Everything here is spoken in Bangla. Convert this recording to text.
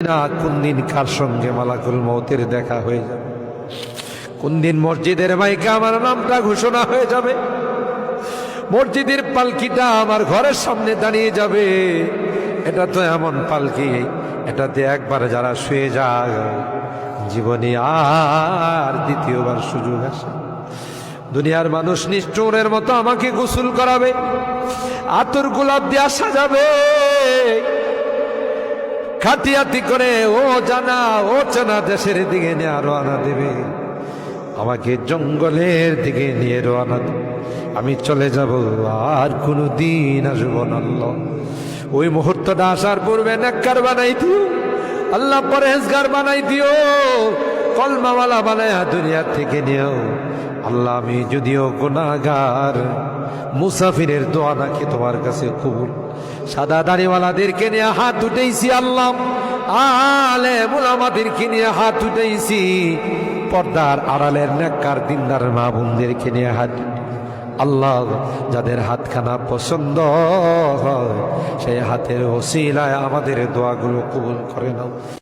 না কোন দিন কার সঙ্গে মালাকুল মৌতের দেখা হয়ে যাবে, কোন দিন মসজিদের মাইকে আমার নামটা ঘোষণা হয়ে যাবে, মসজিদের পালকিটা আমার ঘরের সামনে দাঁড়িয়ে যাবে। এটা তো এমন পালকি, এটাতে একবার যারা শুয়ে যায় জীবনে আর দ্বিতীয়বার সুযোগ আসে। দুনিয়ার মানুষ নিষ্ঠুরের মতো আমাকে গোসল করাবে, আতর গোলাপ দিয়ে সাজাবে, খাটিয়াতি করে ও জানা ও চেনা দেশের দিকে নিয়ে রওনা দেবে, আমাকে জঙ্গলের দিকে নিয়ে রওনা দেবে। আমি চলে যাব, আর কোনো দিন আসবো না। আল্লাহ ওই মুহূর্তটা আসার পূর্বে নেককার বানাই দিও আল্লাহ, পরহেজগার বানাই দিও, কলমাওয়ালা বানায়া দুনিয়া থেকে নিও আল্লাহ। আমি যদিও গুনাহগার, মুসাফিরের দোয়া নাকি তোমার কাছে কবুল। সাদা দাড়িওয়ালাদেরকে নিয়ে হাত উঠেছি আল্লাহ, আলেম উলামাদেরকে নিয়ে হাত উঠেছি, পর্দার আড়ালের নেককার দিনদার মা বোনদেরকে নিয়ে হাত আল্লাহ। যাদের হাতখানা পছন্দ হয় সেই হাতের ওসিলায় আমাদের দোয়াগুলো কবুল করে নাও।